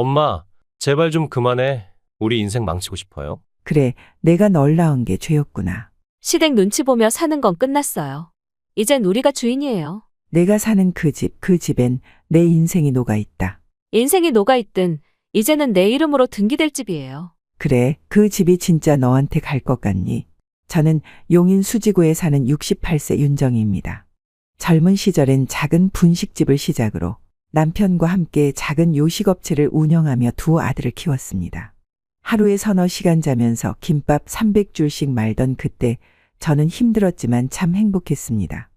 엄마, 제발 좀 그만해. 우리 인생 망치고 싶어요. 그래, 내가 널 낳은 게 죄였구나. 시댁 눈치 보며 사는 건 끝났어요. 이젠 우리가 주인이에요. 내가 사는 그 집, 그 집엔 내 인생이 녹아 있다. 인생이 녹아있든 이제는 내 이름으로 등기될 집이에요. 그래, 그 집이 진짜 너한테 갈 것 같니? 저는 용인 수지구에 사는 68세 윤정희입니다. 젊은 시절엔 작은 분식집을 시작으로 남편과 함께 작은 요식업체를 운영하며 두 아들을 키웠습니다. 하루에 서너 시간 자면서 김밥 300줄씩 말던 그때 저는 힘들었지만 참 행복했습니다.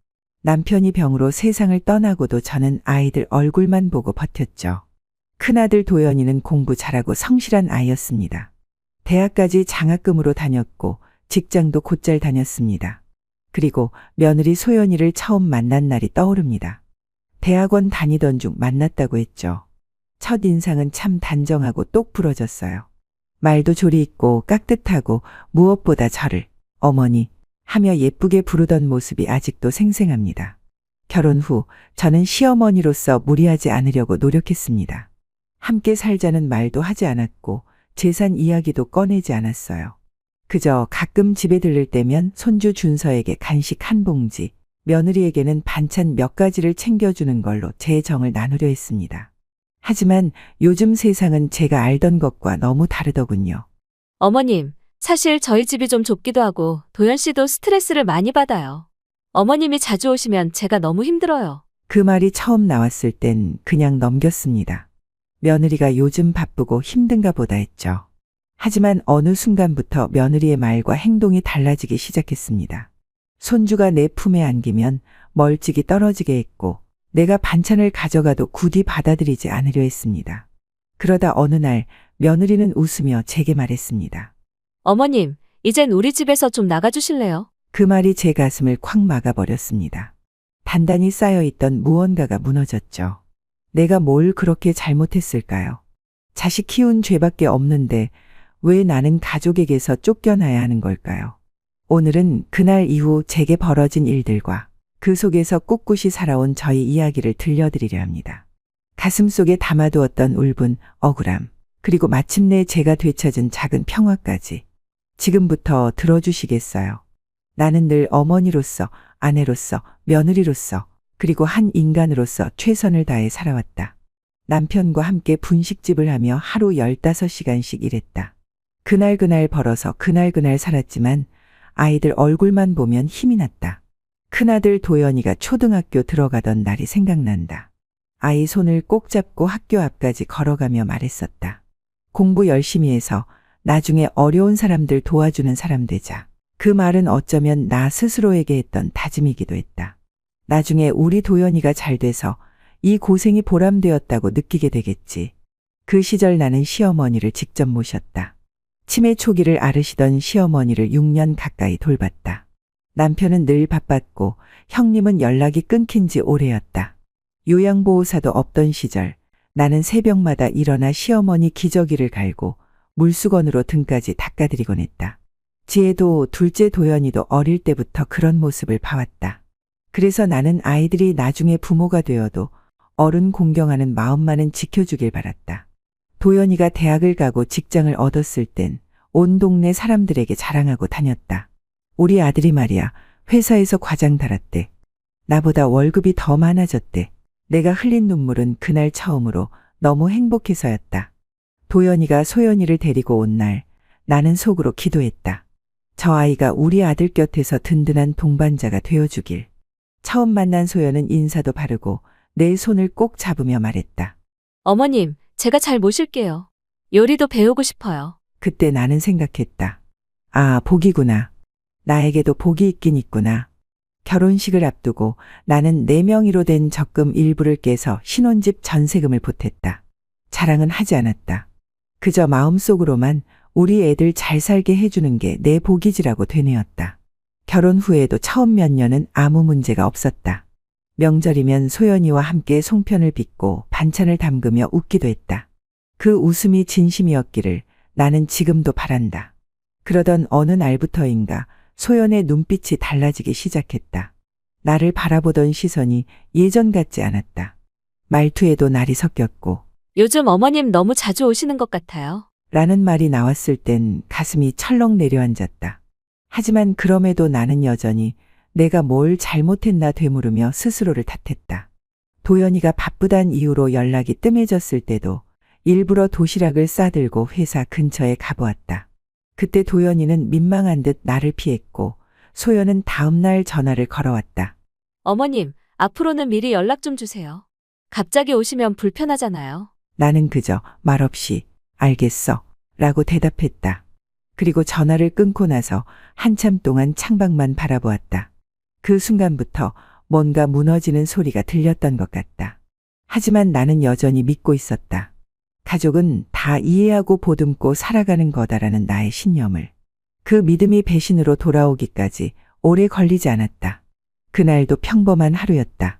남편이 병으로 세상을 떠나고도 저는 아이들 얼굴만 보고 버텼죠. 큰아들 도연이는 공부 잘하고 성실한 아이였습니다. 대학까지 장학금으로 다녔고 직장도 곧잘 다녔습니다. 그리고 며느리 소연이를 처음 만난 날이 떠오릅니다. 대학원 다니던 중 만났다고 했죠. 첫 인상은 참 단정하고 똑 부러졌어요. 말도 조리 있고 깍듯하고 무엇보다 저를 어머니 하며 예쁘게 부르던 모습이 아직도 생생합니다. 결혼 후 저는 시어머니로서 무리하지 않으려고 노력했습니다. 함께 살자는 말도 하지 않았고 재산 이야기도 꺼내지 않았어요. 그저 가끔 집에 들를 때면 손주 준서에게 간식 한 봉지, 며느리에게는 반찬 몇 가지를 챙겨주는 걸로 제 정을 나누려 했습니다. 하지만 요즘 세상은 제가 알던 것과 너무 다르더군요. 어머님, 사실 저희 집이 좀 좁기도 하고 도연 씨도 스트레스를 많이 받아요. 어머님이 자주 오시면 제가 너무 힘들어요. 그 말이 처음 나왔을 땐 그냥 넘겼습니다. 며느리가 요즘 바쁘고 힘든가 보다 했죠. 하지만 어느 순간부터 며느리의 말과 행동이 달라지기 시작했습니다. 손주가 내 품에 안기면 멀찍이 떨어지게 했고 내가 반찬을 가져가도 굳이 받아들이지 않으려 했습니다. 그러다 어느 날 며느리는 웃으며 제게 말했습니다. 어머님, 이젠 우리 집에서 좀 나가주실래요? 그 말이 제 가슴을 콱 막아버렸습니다. 단단히 쌓여있던 무언가가 무너졌죠. 내가 뭘 그렇게 잘못했을까요? 자식 키운 죄밖에 없는데 왜 나는 가족에게서 쫓겨나야 하는 걸까요? 오늘은 그날 이후 제게 벌어진 일들과 그 속에서 꿋꿋이 살아온 저희 이야기를 들려드리려 합니다. 가슴속에 담아두었던 울분, 억울함, 그리고 마침내 제가 되찾은 작은 평화까지 지금부터 들어주시겠어요? 나는 늘 어머니로서, 아내로서, 며느리로서, 그리고 한 인간으로서 최선을 다해 살아왔다. 남편과 함께 분식집을 하며 하루 15시간씩 일했다. 그날 벌어서 그날 살았지만 아이들 얼굴만 보면 힘이 났다. 큰아들 도연이가 초등학교 들어가던 날이 생각난다. 아이 손을 꼭 잡고 학교 앞까지 걸어가며 말했었다. 공부 열심히 해서 나중에 어려운 사람들 도와주는 사람 되자. 그 말은 어쩌면 나 스스로에게 했던 다짐이기도 했다. 나중에 우리 도연이가 잘 돼서 이 고생이 보람되었다고 느끼게 되겠지. 그 시절 나는 시어머니를 직접 모셨다. 치매 초기를 앓으시던 시어머니를 6년 가까이 돌봤다. 남편은 늘 바빴고 형님은 연락이 끊긴 지 오래였다. 요양보호사도 없던 시절 나는 새벽마다 일어나 시어머니 기저귀를 갈고 물수건으로 등까지 닦아드리곤 했다. 지혜도 둘째 도연이도 어릴 때부터 그런 모습을 봐왔다. 그래서 나는 아이들이 나중에 부모가 되어도 어른 공경하는 마음만은 지켜주길 바랐다. 도연이가 대학을 가고 직장을 얻었을 땐 온 동네 사람들에게 자랑하고 다녔다. 우리 아들이 말이야 회사에서 과장 달았대. 나보다 월급이 더 많아졌대. 내가 흘린 눈물은 그날 처음으로 너무 행복해서였다. 도연이가 소연이를 데리고 온 날 나는 속으로 기도했다. 저 아이가 우리 아들 곁에서 든든한 동반자가 되어주길. 처음 만난 소연은 인사도 바르고 내 손을 꼭 잡으며 말했다. 어머님, 제가 잘 모실게요. 요리도 배우고 싶어요. 그때 나는 생각했다. 아, 복이구나. 나에게도 복이 있긴 있구나. 결혼식을 앞두고 나는 내 명의로 된 적금 일부를 깨서 신혼집 전세금을 보탰다. 자랑은 하지 않았다. 그저 마음속으로만 우리 애들 잘 살게 해주는 게 내 복이지라고 되뇌었다. 결혼 후에도 처음 몇 년은 아무 문제가 없었다. 명절이면 소연이와 함께 송편을 빚고 반찬을 담그며 웃기도 했다. 그 웃음이 진심이었기를 나는 지금도 바란다. 그러던 어느 날부터인가 소연의 눈빛이 달라지기 시작했다. 나를 바라보던 시선이 예전 같지 않았다. 말투에도 날이 섞였고 요즘 어머님 너무 자주 오시는 것 같아요. 라는 말이 나왔을 땐 가슴이 철렁 내려앉았다. 하지만 그럼에도 나는 여전히 내가 뭘 잘못했나 되물으며 스스로를 탓했다. 도연이가 바쁘단 이유로 연락이 뜸해졌을 때도 일부러 도시락을 싸들고 회사 근처에 가보았다. 그때 도연이는 민망한 듯 나를 피했고 소연은 다음날 전화를 걸어왔다. 어머님, 앞으로는 미리 연락 좀 주세요. 갑자기 오시면 불편하잖아요. 나는 그저 말없이 알겠어 라고 대답했다. 그리고 전화를 끊고 나서 한참 동안 창밖만 바라보았다. 그 순간부터 뭔가 무너지는 소리가 들렸던 것 같다. 하지만 나는 여전히 믿고 있었다. 가족은 다 이해하고 보듬고 살아가는 거다라는 나의 신념을. 그 믿음이 배신으로 돌아오기까지 오래 걸리지 않았다. 그날도 평범한 하루였다.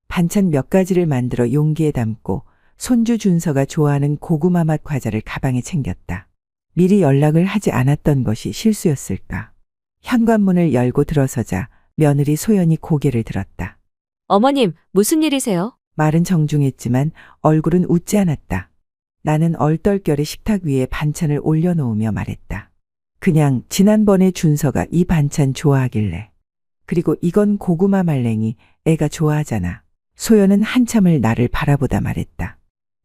반찬 몇 가지를 만들어 용기에 담고 손주 준서가 좋아하는 고구마 맛 과자를 가방에 챙겼다. 미리 연락을 하지 않았던 것이 실수였을까. 현관문을 열고 들어서자 며느리 소연이 고개를 들었다. 어머님, 무슨 일이세요? 말은 정중했지만 얼굴은 웃지 않았다. 나는 얼떨결에 식탁 위에 반찬을 올려놓으며 말했다. 그냥 지난번에 준서가 이 반찬 좋아하길래. 그리고 이건 고구마 말랭이, 애가 좋아하잖아. 소연은 한참을 나를 바라보다 말했다.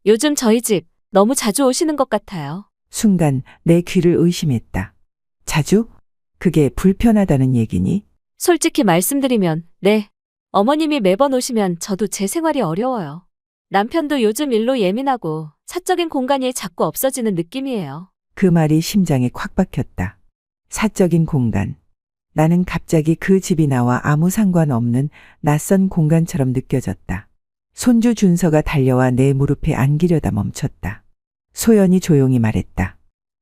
요즘 저희 집 너무 자주 오시는 것 같아요. 순간 내 귀를 의심했다. 자주? 그게 불편하다는 얘기니? 솔직히 말씀드리면, 네. 어머님이 매번 오시면 저도 제 생활이 어려워요. 남편도 요즘 일로 예민하고 사적인 공간이 자꾸 없어지는 느낌이에요. 그 말이 심장에 콱 박혔다. 사적인 공간. 나는 갑자기 그 집이 나와 아무 상관없는 낯선 공간처럼 느껴졌다. 손주 준서가 달려와 내 무릎에 안기려다 멈췄다. 소연이 조용히 말했다.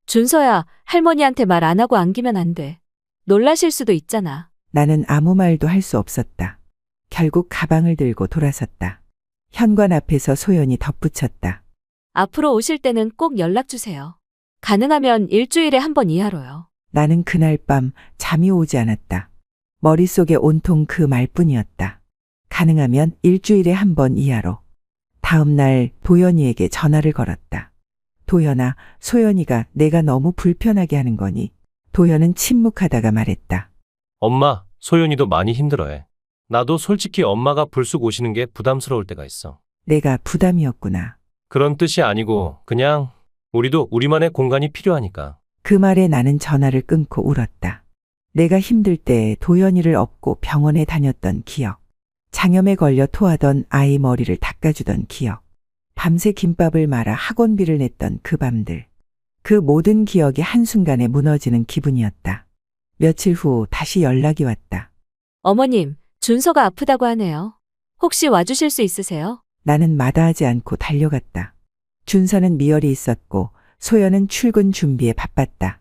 준서야, 할머니한테 말 안 하고 안기면 안 돼. 놀라실 수도 있잖아. 나는 아무 말도 할 수 없었다. 결국 가방을 들고 돌아섰다. 현관 앞에서 소연이 덧붙였다. 앞으로 오실 때는 꼭 연락 주세요. 가능하면 일주일에 한 번 이하로요. 나는 그날 밤 잠이 오지 않았다. 머릿속에 온통 그 말뿐이었다. 가능하면 일주일에 한 번 이하로. 다음 날 도연이에게 전화를 걸었다. 도연아, 소연이가 내가 너무 불편하게 하는 거니? 도연은 침묵하다가 말했다. 엄마, 소연이도 많이 힘들어해. 나도 솔직히 엄마가 불쑥 오시는 게 부담스러울 때가 있어. 내가 부담이었구나. 그런 뜻이 아니고 그냥 우리도 우리만의 공간이 필요하니까. 그 말에 나는 전화를 끊고 울었다. 내가 힘들 때 도연이를 업고 병원에 다녔던 기억. 장염에 걸려 토하던 아이 머리를 닦아주던 기억. 밤새 김밥을 말아 학원비를 냈던 그 밤들. 그 모든 기억이 한순간에 무너지는 기분이었다. 며칠 후 다시 연락이 왔다. 어머님, 준서가 아프다고 하네요. 혹시 와주실 수 있으세요? 나는 마다하지 않고 달려갔다. 준서는 미열이 있었고 소연은 출근 준비에 바빴다.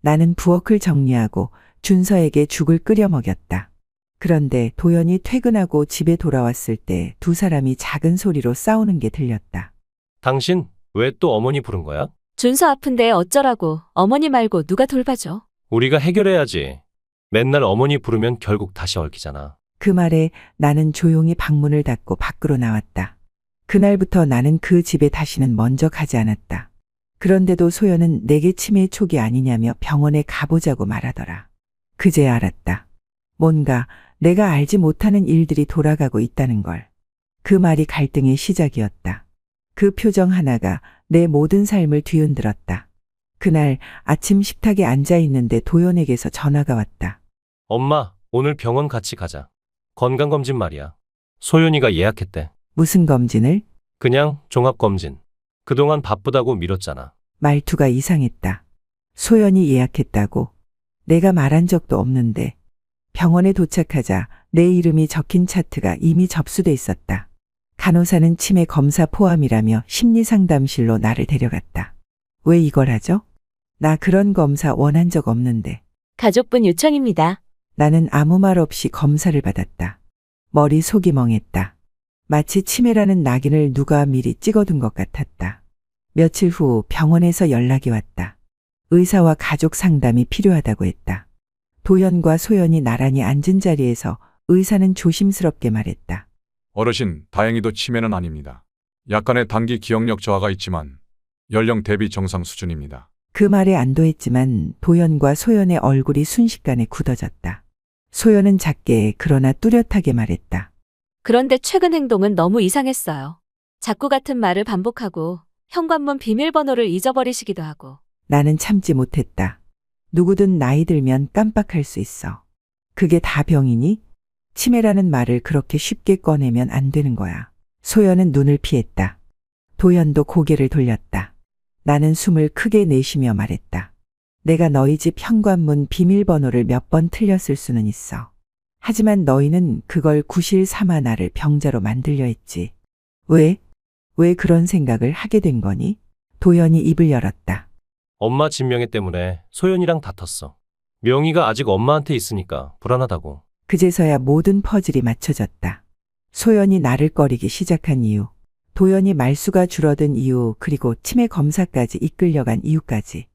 나는 부엌을 정리하고 준서에게 죽을 끓여 먹였다. 그런데 도연이 퇴근하고 집에 돌아왔을 때 두 사람이 작은 소리로 싸우는 게 들렸다. 당신 왜 또 어머니 부른 거야? 준서 아픈데 어쩌라고. 어머니 말고 누가 돌봐줘. 우리가 해결해야지. 맨날 어머니 부르면 결국 다시 얽히잖아. 그 말에 나는 조용히 방문을 닫고 밖으로 나왔다. 그날부터 나는 그 집에 다시는 먼저 가지 않았다. 그런데도 소연은 내게 치매 초기 아니냐며 병원에 가보자고 말하더라. 그제야 알았다. 뭔가 내가 알지 못하는 일들이 돌아가고 있다는 걸. 그 말이 갈등의 시작이었다. 그 표정 하나가 내 모든 삶을 뒤흔들었다. 그날 아침 식탁에 앉아 있는데 도연에게서 전화가 왔다. 엄마, 오늘 병원 같이 가자. 건강검진 말이야. 소연이가 예약했대. 무슨 검진을? 그냥 종합검진. 그동안 바쁘다고 미뤘잖아. 말투가 이상했다. 소연이 예약했다고? 내가 말한 적도 없는데. 병원에 도착하자 내 이름이 적힌 차트가 이미 접수돼 있었다. 간호사는 치매 검사 포함이라며 심리상담실로 나를 데려갔다. 왜 이걸 하죠? 나 그런 검사 원한 적 없는데. 가족분 요청입니다. 나는 아무 말 없이 검사를 받았다. 머릿속이 멍했다. 마치 치매라는 낙인을 누가 미리 찍어둔 것 같았다. 며칠 후 병원에서 연락이 왔다. 의사와 가족 상담이 필요하다고 했다. 도연과 소연이 나란히 앉은 자리에서 의사는 조심스럽게 말했다. 어르신, 다행히도 치매는 아닙니다. 약간의 단기 기억력 저하가 있지만 연령 대비 정상 수준입니다. 그 말에 안도했지만 도연과 소연의 얼굴이 순식간에 굳어졌다. 소연은 작게 그러나 뚜렷하게 말했다. 그런데 최근 행동은 너무 이상했어요. 자꾸 같은 말을 반복하고 현관문 비밀번호를 잊어버리시기도 하고. 나는 참지 못했다. 누구든 나이 들면 깜빡할 수 있어. 그게 다 병이니? 치매라는 말을 그렇게 쉽게 꺼내면 안 되는 거야. 소연은 눈을 피했다. 도연도 고개를 돌렸다. 나는 숨을 크게 내쉬며 말했다. 내가 너희 집 현관문 비밀번호를 몇 번 틀렸을 수는 있어. 하지만 너희는 그걸 구실 삼아 나를 병자로 만들려 했지. 왜? 왜 그런 생각을 하게 된 거니? 도연이 입을 열었다. 엄마 진명애 때문에 소연이랑 다퉜어. 명의가 아직 엄마한테 있으니까 불안하다고. 그제서야 모든 퍼즐이 맞춰졌다. 소연이 나를 꺼리기 시작한 이유, 도연이 말수가 줄어든 이유, 그리고 치매 검사까지 이끌려간 이유까지.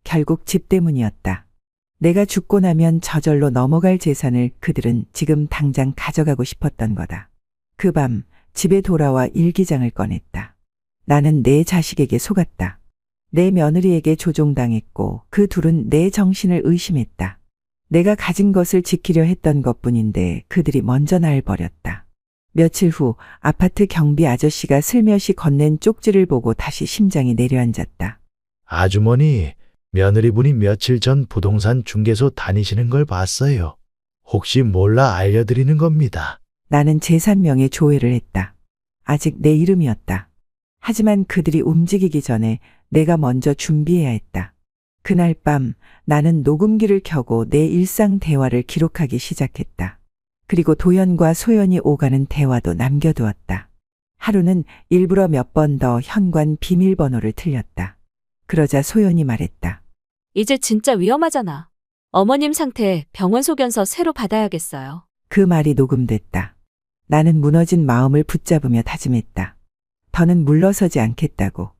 결국 집 때문이었다. 내가 죽고 나면 저절로 넘어갈 재산을 그들은 지금 당장 가져가고 싶었던 거다. 그 밤 집에 돌아와 일기장을 꺼냈다. 나는 내 자식에게 속았다. 내 며느리에게 조종당했고 그 둘은 내 정신을 의심했다. 내가 가진 것을 지키려 했던 것뿐인데 그들이 먼저 날 버렸다. 며칠 후 아파트 경비 아저씨가 슬며시 건넨 쪽지를 보고 다시 심장이 내려앉았다. 아주머니, 며느리분이 며칠 전 부동산 중개소 다니시는 걸 봤어요. 혹시 몰라 알려드리는 겁니다. 나는 제3명의 조회를 했다. 아직 내 이름이었다. 하지만 그들이 움직이기 전에 내가 먼저 준비해야 했다. 그날 밤 나는 녹음기를 켜고 내 일상 대화를 기록하기 시작했다. 그리고 도연과 소연이 오가는 대화도 남겨두었다. 하루는 일부러 몇 번 더 현관 비밀번호를 틀렸다. 그러자 소연이 말했다. 이제 진짜 위험하잖아. 어머님 상태 병원 소견서 새로 받아야겠어요. 그 말이 녹음됐다. 나는 무너진 마음을 붙잡으며 다짐했다. 더는 물러서지 않겠다고.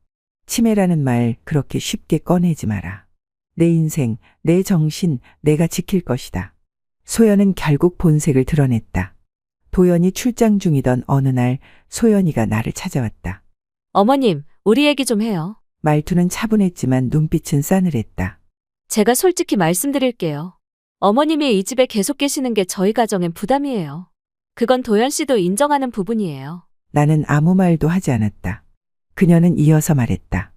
치매라는 말 그렇게 쉽게 꺼내지 마라. 내 인생, 내 정신, 내가 지킬 것이다. 소연은 결국 본색을 드러냈다. 도연이 출장 중이던 어느 날 소연이가 나를 찾아왔다. 어머님, 우리 얘기 좀 해요. 말투는 차분했지만 눈빛은 싸늘했다. 제가 솔직히 말씀드릴게요. 어머님이 이 집에 계속 계시는 게 저희 가정엔 부담이에요. 그건 도연 씨도 인정하는 부분이에요. 나는 아무 말도 하지 않았다. 그녀는 이어서 말했다.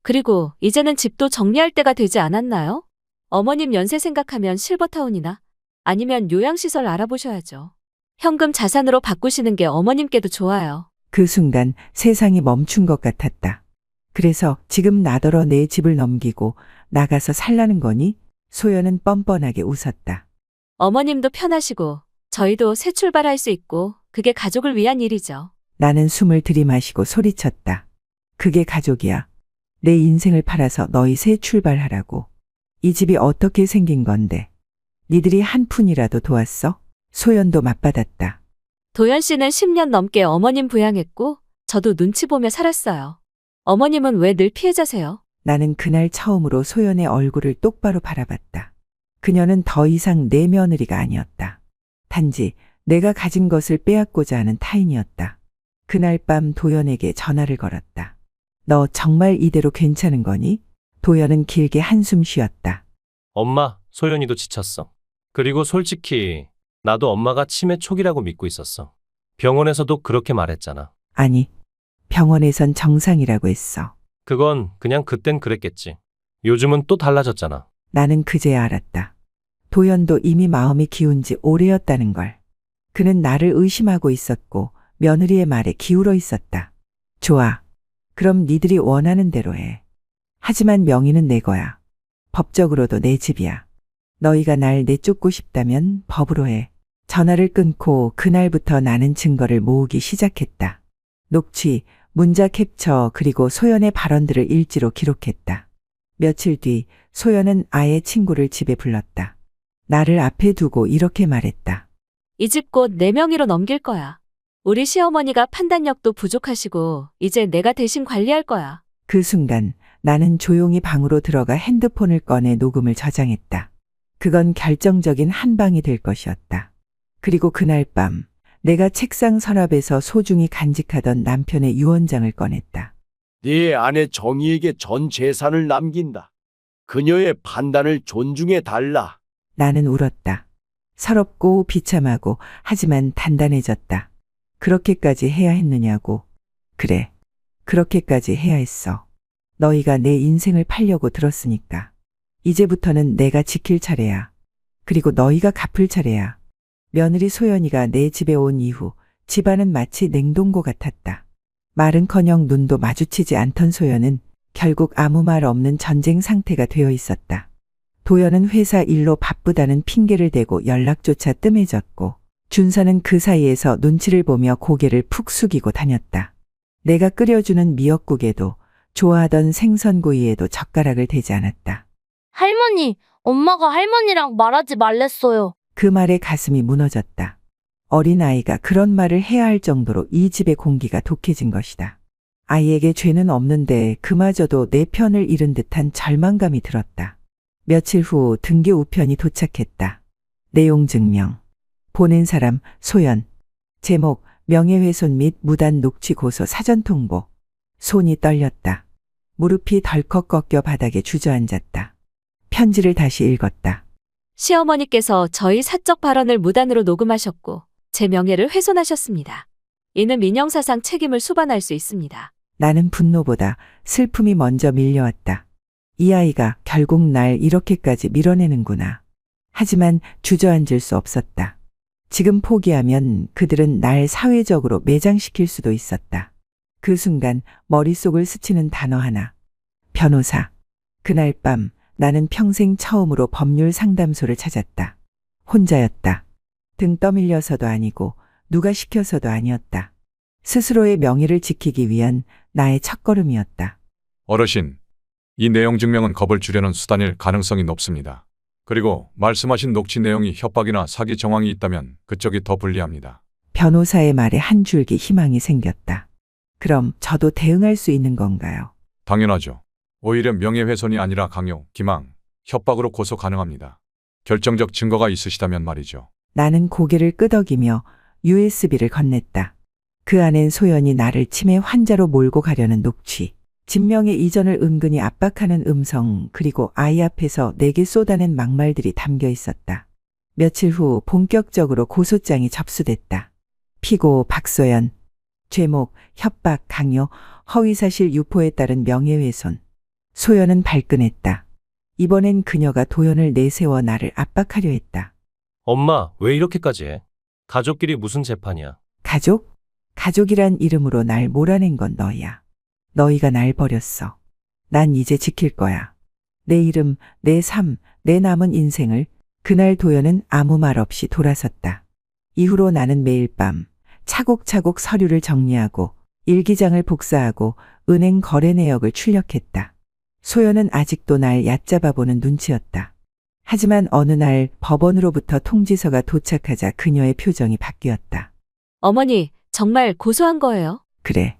그리고 이제는 집도 정리할 때가 되지 않았나요? 어머님 연세 생각하면 실버타운이나 아니면 요양시설 알아보셔야죠. 현금 자산으로 바꾸시는 게 어머님께도 좋아요. 그 순간 세상이 멈춘 것 같았다. 그래서 지금 나더러 내 집을 넘기고 나가서 살라는 거니? 소연은 뻔뻔하게 웃었다. 어머님도 편하시고 저희도 새 출발할 수 있고 그게 가족을 위한 일이죠. 나는 숨을 들이마시고 소리쳤다. 그게 가족이야. 내 인생을 팔아서 너희 새 출발하라고. 이 집이 어떻게 생긴 건데. 니들이 한 푼이라도 도왔어? 소연도 맞받았다. 도연 씨는 10년 넘게 어머님 부양했고 저도 눈치 보며 살았어요. 어머님은 왜 늘 피해자세요? 나는 그날 처음으로 소연의 얼굴을 똑바로 바라봤다. 그녀는 더 이상 내 며느리가 아니었다. 단지 내가 가진 것을 빼앗고자 하는 타인이었다. 그날 밤 도연에게 전화를 걸었다. 너 정말 이대로 괜찮은 거니? 도연은 길게 한숨 쉬었다. 엄마, 소연이도 지쳤어. 그리고 솔직히 나도 엄마가 치매 초기라고 믿고 있었어. 병원에서도 그렇게 말했잖아. 아니, 병원에선 정상이라고 했어. 그건 그냥 그땐 그랬겠지. 요즘은 또 달라졌잖아. 나는 그제야 알았다. 도연도 이미 마음이 기운 지 오래였다는 걸. 그는 나를 의심하고 있었고 며느리의 말에 기울어 있었다. 좋아. 그럼 니들이 원하는 대로 해. 하지만 명의는 내 거야. 법적으로도 내 집이야. 너희가 날 내쫓고 싶다면 법으로 해. 전화를 끊고 그날부터 나는 증거를 모으기 시작했다. 녹취, 문자 캡처, 그리고 소연의 발언들을 일지로 기록했다. 며칠 뒤 소연은 아예 친구를 집에 불렀다. 나를 앞에 두고 이렇게 말했다. 이 집 곧 내 명의로 넘길 거야. 우리 시어머니가 판단력도 부족하시고 이제 내가 대신 관리할 거야. 그 순간 나는 조용히 방으로 들어가 핸드폰을 꺼내 녹음을 저장했다. 그건 결정적인 한 방이 될 것이었다. 그리고 그날 밤 내가 책상 서랍에서 소중히 간직하던 남편의 유언장을 꺼냈다. 네 아내 정희에게 전 재산을 남긴다. 그녀의 판단을 존중해 달라. 나는 울었다. 서럽고 비참하고 하지만 단단해졌다. 그렇게까지 해야 했느냐고. 그래. 그렇게까지 해야 했어. 너희가 내 인생을 팔려고 들었으니까. 이제부터는 내가 지킬 차례야. 그리고 너희가 갚을 차례야. 며느리 소연이가 내 집에 온 이후 집안은 마치 냉동고 같았다. 말은커녕 눈도 마주치지 않던 소연은 결국 아무 말 없는 전쟁 상태가 되어 있었다. 도연은 회사 일로 바쁘다는 핑계를 대고 연락조차 뜸해졌고 준서는 그 사이에서 눈치를 보며 고개를 푹 숙이고 다녔다. 내가 끓여주는 미역국에도 좋아하던 생선구이에도 젓가락을 대지 않았다. 할머니, 엄마가 할머니랑 말하지 말랬어요. 그 말에 가슴이 무너졌다. 어린아이가 그런 말을 해야 할 정도로 이 집의 공기가 독해진 것이다. 아이에게 죄는 없는데 그마저도 내 편을 잃은 듯한 절망감이 들었다. 며칠 후 등기 우편이 도착했다. 내용 증명. 보낸 사람 소연. 제목 명예훼손 및 무단 녹취 고소 사전 통보. 손이 떨렸다. 무릎이 덜컥 꺾여 바닥에 주저앉았다. 편지를 다시 읽었다. 시어머니께서 저희 사적 발언을 무단으로 녹음하셨고 제 명예를 훼손하셨습니다. 이는 민형사상 책임을 수반할 수 있습니다. 나는 분노보다 슬픔이 먼저 밀려왔다. 이 아이가 결국 날 이렇게까지 밀어내는구나. 하지만 주저앉을 수 없었다. 지금 포기하면 그들은 날 사회적으로 매장시킬 수도 있었다. 그 순간 머릿속을 스치는 단어 하나. 변호사. 그날 밤 나는 평생 처음으로 법률 상담소를 찾았다. 혼자였다. 등 떠밀려서도 아니고 누가 시켜서도 아니었다. 스스로의 명예를 지키기 위한 나의 첫걸음이었다. 어르신, 이 내용 증명은 겁을 주려는 수단일 가능성이 높습니다. 그리고 말씀하신 녹취 내용이 협박이나 사기 정황이 있다면 그쪽이 더 불리합니다. 변호사의 말에 한 줄기 희망이 생겼다. 그럼 저도 대응할 수 있는 건가요? 당연하죠. 오히려 명예훼손이 아니라 강요, 기망, 협박으로 고소 가능합니다. 결정적 증거가 있으시다면 말이죠. 나는 고개를 끄덕이며 USB를 건넸다. 그 안엔 소연이 나를 치매 환자로 몰고 가려는 녹취, 진명의 이전을 은근히 압박하는 음성, 그리고 아이 앞에서 내게 쏟아낸 막말들이 담겨 있었다. 며칠 후 본격적으로 고소장이 접수됐다. 피고 박소연. 죄목 협박, 강요, 허위사실 유포에 따른 명예훼손. 소연은 발끈했다. 이번엔 그녀가 도연을 내세워 나를 압박하려 했다. 엄마, 왜 이렇게까지 해? 가족끼리 무슨 재판이야? 가족? 가족이란 이름으로 날 몰아낸 건 너야. 너희가 날 버렸어. 난 이제 지킬 거야. 내 이름, 내 삶, 내 남은 인생을. 그날 도연은 아무 말 없이 돌아섰다. 이후로 나는 매일 밤 차곡차곡 서류를 정리하고 일기장을 복사하고 은행 거래 내역을 출력했다. 소연은 아직도 날 얕잡아 보는 눈치였다. 하지만 어느 날 법원으로부터 통지서가 도착하자 그녀의 표정이 바뀌었다. 어머니, 정말 고소한 거예요? 그래.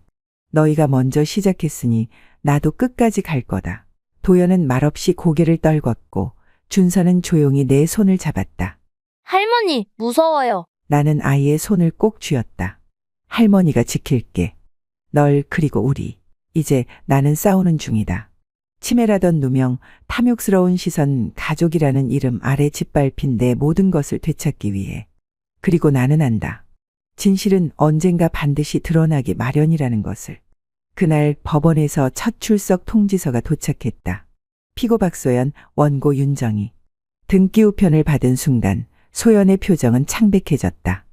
너희가 먼저 시작했으니 나도 끝까지 갈 거다. 도연은 말없이 고개를 떨궜고 준서는 조용히 내 손을 잡았다. 할머니, 무서워요. 나는 아이의 손을 꼭 쥐었다. 할머니가 지킬게. 널 그리고 우리. 이제 나는 싸우는 중이다. 치매라던 누명, 탐욕스러운 시선, 가족이라는 이름 아래 짓밟힌 내 모든 것을 되찾기 위해. 그리고 나는 안다. 진실은 언젠가 반드시 드러나기 마련이라는 것을. 그날 법원에서 첫 출석 통지서가 도착했다. 피고 박소연, 원고 윤정희. 등기 우편을 받은 순간 소연의 표정은 창백해졌다.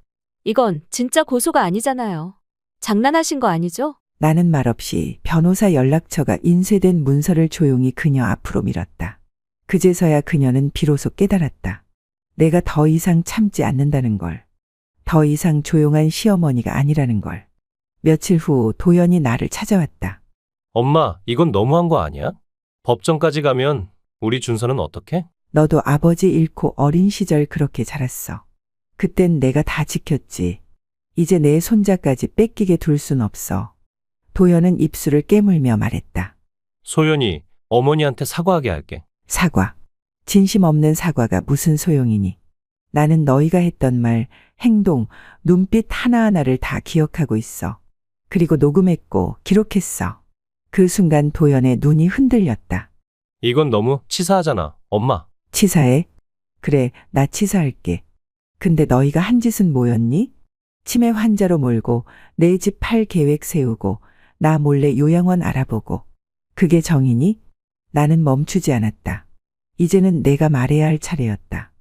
이건 진짜 고소가 아니잖아요. 장난하신 거 아니죠? 나는 말없이 변호사 연락처가 인쇄된 문서를 조용히 그녀 앞으로 밀었다. 그제서야 그녀는 비로소 깨달았다. 내가 더 이상 참지 않는다는 걸. 더 이상 조용한 시어머니가 아니라는 걸. 며칠 후 도연이 나를 찾아왔다. 엄마, 이건 너무한 거 아니야? 법정까지 가면 우리 준서는 어떡해? 너도 아버지 잃고 어린 시절 그렇게 자랐어. 그땐 내가 다 지켰지. 이제 내 손자까지 뺏기게 둘 순 없어. 도연은 입술을 깨물며 말했다. 소연이 어머니한테 사과하게 할게. 사과. 진심 없는 사과가 무슨 소용이니. 나는 너희가 했던 말, 행동, 눈빛 하나하나를 다 기억하고 있어. 그리고 녹음했고 기록했어. 그 순간 도연의 눈이 흔들렸다. 이건 너무 치사하잖아, 엄마. 치사해? 그래, 나 치사할게. 근데 너희가 한 짓은 뭐였니? 치매 환자로 몰고 내 집 팔 계획 세우고 나 몰래 요양원 알아보고. 그게 정이니? 나는 멈추지 않았다. 이제는 내가 말해야 할 차례였다.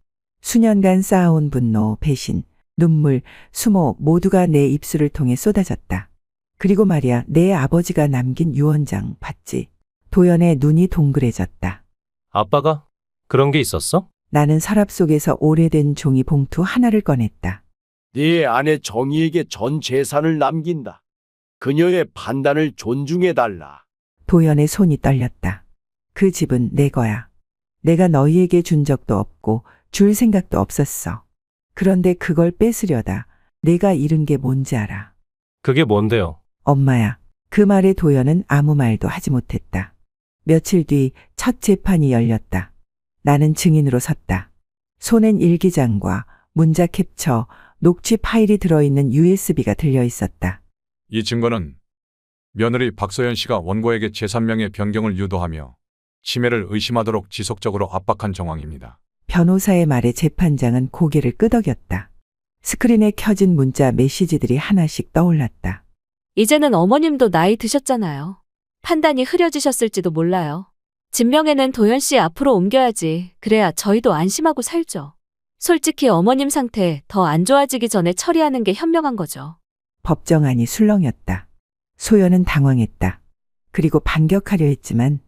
수년간 쌓아온 분노, 배신, 눈물, 수모 모두가 내 입술을 통해 쏟아졌다. 그리고 말이야, 내 아버지가 남긴 유언장 봤지? 도연의 눈이 동그래졌다. 아빠가 그런 게 있었어? 나는 서랍 속에서 오래된 종이 봉투 하나를 꺼냈다. 네 아내 정희에게 전 재산을 남긴다. 그녀의 판단을 존중해달라. 도연의 손이 떨렸다. 그 집은 내 거야. 내가 너희에게 준 적도 없고 줄 생각도 없었어. 그런데 그걸 뺏으려다 내가 잃은 게 뭔지 알아. 그게 뭔데요? 엄마야. 그 말에 도연은 아무 말도 하지 못했다. 며칠 뒤 첫 재판이 열렸다. 나는 증인으로 섰다. 손엔 일기장과 문자 캡처, 녹취 파일이 들어있는 USB가 들려 있었다. 이 증거는 며느리 박소연 씨가 원고에게 재산명의 변경을 유도하며 치매를 의심하도록 지속적으로 압박한 정황입니다. 변호사의 말에 재판장은 고개를 끄덕였다. 스크린에 켜진 문자 메시지들이 하나씩 떠올랐다. 이제는 어머님도 나이 드셨잖아요. 판단이 흐려지셨을지도 몰라요. 진명에는 도연 씨 앞으로 옮겨야지. 그래야 저희도 안심하고 살죠. 솔직히 어머님 상태 더 안 좋아지기 전에 처리하는 게 현명한 거죠. 법정안이 술렁였다. 소연은 당황했다. 그리고 반격하려 했지만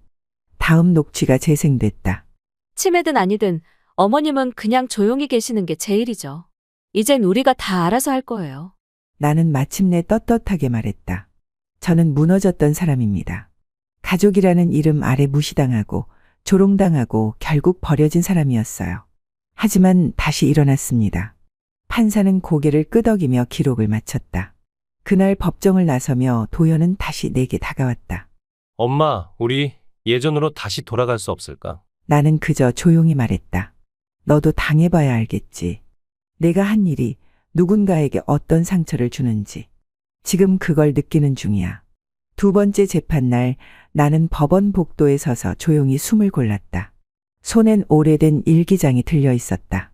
다음 녹취가 재생됐다. 치매든 아니든 어머님은 그냥 조용히 계시는 게 제일이죠. 이젠 우리가 다 알아서 할 거예요. 나는 마침내 떳떳하게 말했다. 저는 무너졌던 사람입니다. 가족이라는 이름 아래 무시당하고 조롱당하고 결국 버려진 사람이었어요. 하지만 다시 일어났습니다. 판사는 고개를 끄덕이며 기록을 마쳤다. 그날 법정을 나서며 도연은 다시 내게 다가왔다. 엄마, 우리 예전으로 다시 돌아갈 수 없을까? 나는 그저 조용히 말했다. 너도 당해봐야 알겠지. 내가 한 일이 누군가에게 어떤 상처를 주는지. 지금 그걸 느끼는 중이야. 두 번째 재판날 나는 법원 복도에 서서 조용히 숨을 골랐다. 손엔 오래된 일기장이 들려 있었다.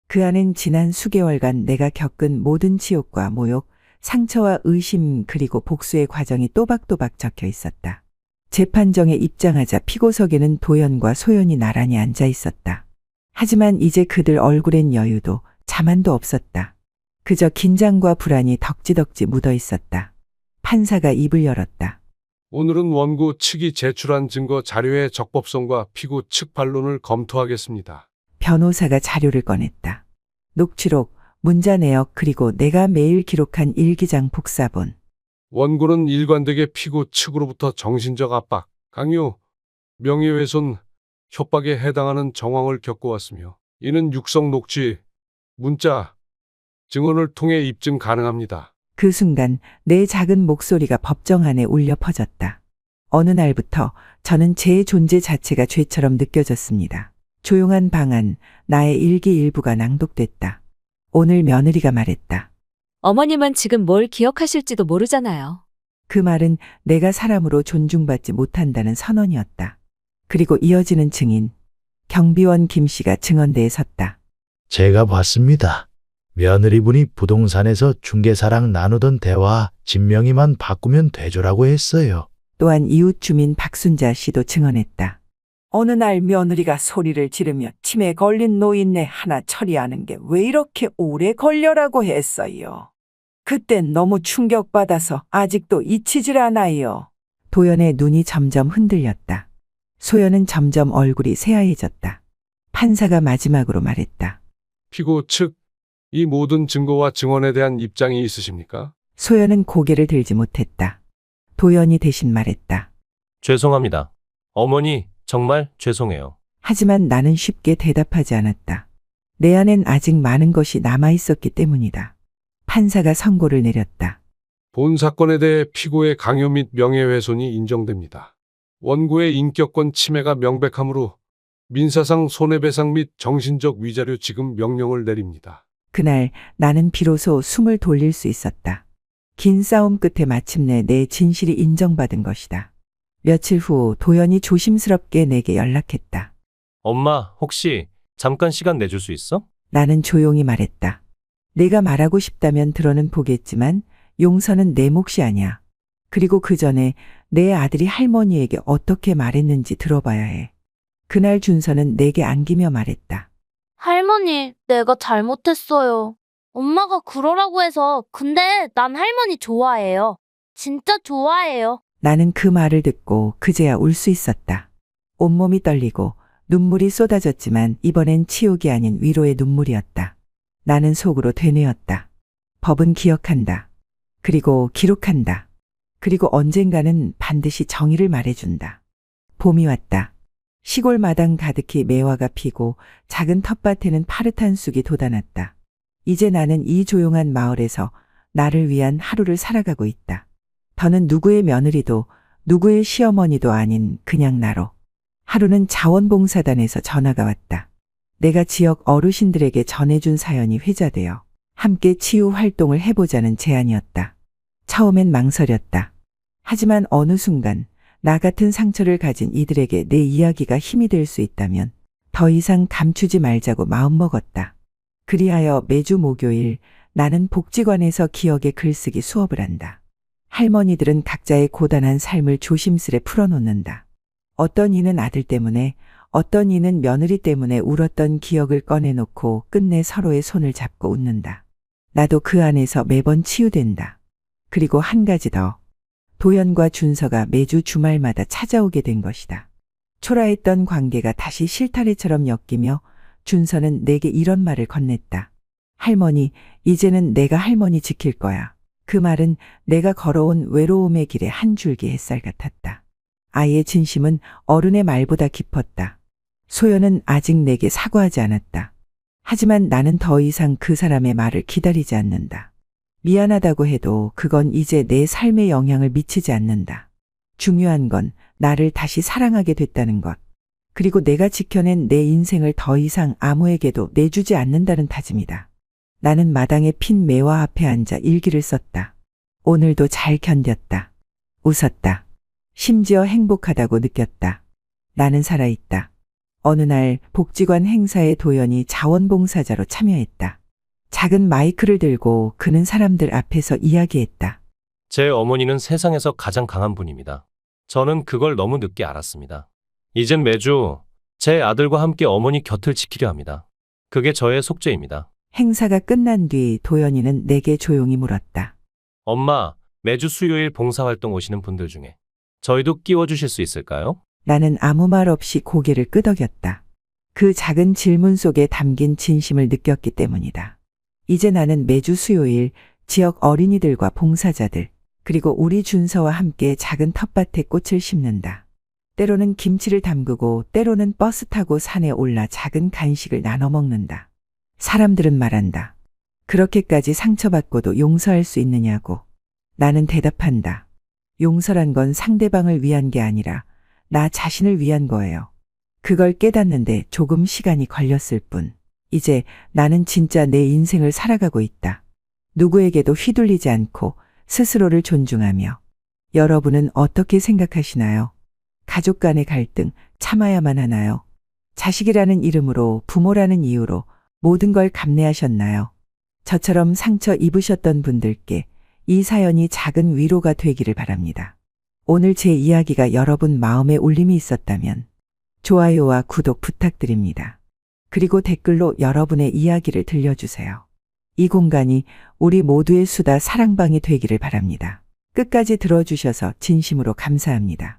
그 안엔 지난 수개월간 내가 겪은 모든 치욕과 모욕, 상처와 의심 그리고 복수의 과정이 또박또박 적혀 있었다. 재판정에 입장하자 피고석에는 도연과 소연이 나란히 앉아 있었다. 하지만 이제 그들 얼굴엔 여유도 자만도 없었다. 그저 긴장과 불안이 덕지덕지 묻어 있었다. 판사가 입을 열었다. 오늘은 원고 측이 제출한 증거 자료의 적법성과 피고 측 반론을 검토하겠습니다. 변호사가 자료를 꺼냈다. 녹취록, 문자 내역 그리고 내가 매일 기록한 일기장 복사본. 원고는 일관되게 피고 측으로부터 정신적 압박, 강요, 명예훼손, 협박에 해당하는 정황을 겪어왔으며 이는 육성 녹취, 문자, 증언을 통해 입증 가능합니다. 그 순간 내 작은 목소리가 법정 안에 울려 퍼졌다. 어느 날부터 저는 제 존재 자체가 죄처럼 느껴졌습니다. 조용한 방 안, 나의 일기 일부가 낭독됐다. 오늘 며느리가 말했다. 어머님은 지금 뭘 기억하실지도 모르잖아요. 그 말은 내가 사람으로 존중받지 못한다는 선언이었다. 그리고 이어지는 증인. 경비원 김 씨가 증언대에 섰다. 제가 봤습니다. 며느리분이 부동산에서 중개사랑 나누던 대화 진명이만 바꾸면 되죠라고 했어요. 또한 이웃 주민 박순자 씨도 증언했다. 어느 날 며느리가 소리를 지르며 치매 걸린 노인네 하나 처리하는 게 왜 이렇게 오래 걸려라고 했어요. 그땐 너무 충격받아서 아직도 잊히질 않아요. 도연의 눈이 점점 흔들렸다. 소연은 점점 얼굴이 새하얘졌다. 판사가 마지막으로 말했다. 피고 측, 이 모든 증거와 증언에 대한 입장이 있으십니까? 소연은 고개를 들지 못했다. 도연이 대신 말했다. 죄송합니다. 어머니, 정말 죄송해요. 하지만 나는 쉽게 대답하지 않았다. 내 안엔 아직 많은 것이 남아 있었기 때문이다. 판사가 선고를 내렸다. 본 사건에 대해 피고의 강요 및 명예훼손이 인정됩니다. 원고의 인격권 침해가 명백하므로 민사상 손해배상 및 정신적 위자료 지급 명령을 내립니다. 그날 나는 비로소 숨을 돌릴 수 있었다. 긴 싸움 끝에 마침내 내 진실이 인정받은 것이다. 며칠 후 도연이 조심스럽게 내게 연락했다. 엄마, 혹시 잠깐 시간 내줄 수 있어? 나는 조용히 말했다. 내가 말하고 싶다면 들어는 보겠지만 용서는 내 몫이 아니야. 그리고 그 전에 내 아들이 할머니에게 어떻게 말했는지 들어봐야 해. 그날 준서는 내게 안기며 말했다. 할머니, 내가 잘못했어요. 엄마가 그러라고 해서. 근데 난 할머니 좋아해요. 진짜 좋아해요. 나는 그 말을 듣고 그제야 울 수 있었다. 온몸이 떨리고 눈물이 쏟아졌지만 이번엔 치욕이 아닌 위로의 눈물이었다. 나는 속으로 되뇌었다. 법은 기억한다. 그리고 기록한다. 그리고 언젠가는 반드시 정의를 말해준다. 봄이 왔다. 시골 마당 가득히 매화가 피고 작은 텃밭에는 파릇한 쑥이 돋아났다. 이제 나는 이 조용한 마을에서 나를 위한 하루를 살아가고 있다. 더는 누구의 며느리도 누구의 시어머니도 아닌 그냥 나로. 하루는 자원봉사단에서 전화가 왔다. 내가 지역 어르신들에게 전해준 사연이 회자되어 함께 치유 활동을 해보자는 제안이었다. 처음엔 망설였다. 하지만 어느 순간 나 같은 상처를 가진 이들에게 내 이야기가 힘이 될 수 있다면 더 이상 감추지 말자고 마음먹었다. 그리하여 매주 목요일 나는 복지관에서 기억의 글쓰기 수업을 한다. 할머니들은 각자의 고단한 삶을 조심스레 풀어놓는다. 어떤 이는 아들 때문에, 어떤 이는 며느리 때문에 울었던 기억을 꺼내놓고 끝내 서로의 손을 잡고 웃는다. 나도 그 안에서 매번 치유된다. 그리고 한 가지 더. 도연과 준서가 매주 주말마다 찾아오게 된 것이다. 초라했던 관계가 다시 실타래처럼 엮이며 준서는 내게 이런 말을 건넸다. 할머니, 이제는 내가 할머니 지킬 거야. 그 말은 내가 걸어온 외로움의 길에 한 줄기 햇살 같았다. 아이의 진심은 어른의 말보다 깊었다. 소연은 아직 내게 사과하지 않았다. 하지만 나는 더 이상 그 사람의 말을 기다리지 않는다. 미안하다고 해도 그건 이제 내 삶에 영향을 미치지 않는다. 중요한 건 나를 다시 사랑하게 됐다는 것. 그리고 내가 지켜낸 내 인생을 더 이상 아무에게도 내주지 않는다는 다짐이다. 나는 마당에 핀 매화 앞에 앉아 일기를 썼다. 오늘도 잘 견뎠다. 웃었다. 심지어 행복하다고 느꼈다. 나는 살아있다. 어느 날 복지관 행사에 도연이 자원봉사자로 참여했다. 작은 마이크를 들고 그는 사람들 앞에서 이야기했다. 제 어머니는 세상에서 가장 강한 분입니다. 저는 그걸 너무 늦게 알았습니다. 이젠 매주 제 아들과 함께 어머니 곁을 지키려 합니다. 그게 저의 속죄입니다. 행사가 끝난 뒤 도연이는 내게 조용히 물었다. 엄마, 매주 수요일 봉사활동 오시는 분들 중에 저희도 끼워주실 수 있을까요? 나는 아무 말 없이 고개를 끄덕였다. 그 작은 질문 속에 담긴 진심을 느꼈기 때문이다. 이제 나는 매주 수요일 지역 어린이들과 봉사자들, 그리고 우리 준서와 함께 작은 텃밭에 꽃을 심는다. 때로는 김치를 담그고 때로는 버스 타고 산에 올라 작은 간식을 나눠 먹는다. 사람들은 말한다. 그렇게까지 상처받고도 용서할 수 있느냐고. 나는 대답한다. 용서란 건 상대방을 위한 게 아니라 나 자신을 위한 거예요. 그걸 깨닫는데 조금 시간이 걸렸을 뿐. 이제 나는 진짜 내 인생을 살아가고 있다. 누구에게도 휘둘리지 않고 스스로를 존중하며. 여러분은 어떻게 생각하시나요? 가족 간의 갈등 참아야만 하나요? 자식이라는 이름으로, 부모라는 이유로 모든 걸 감내하셨나요? 저처럼 상처 입으셨던 분들께 이 사연이 작은 위로가 되기를 바랍니다. 오늘 제 이야기가 여러분 마음에 울림이 있었다면 좋아요와 구독 부탁드립니다. 그리고 댓글로 여러분의 이야기를 들려주세요. 이 공간이 우리 모두의 수다 사랑방이 되기를 바랍니다. 끝까지 들어주셔서 진심으로 감사합니다.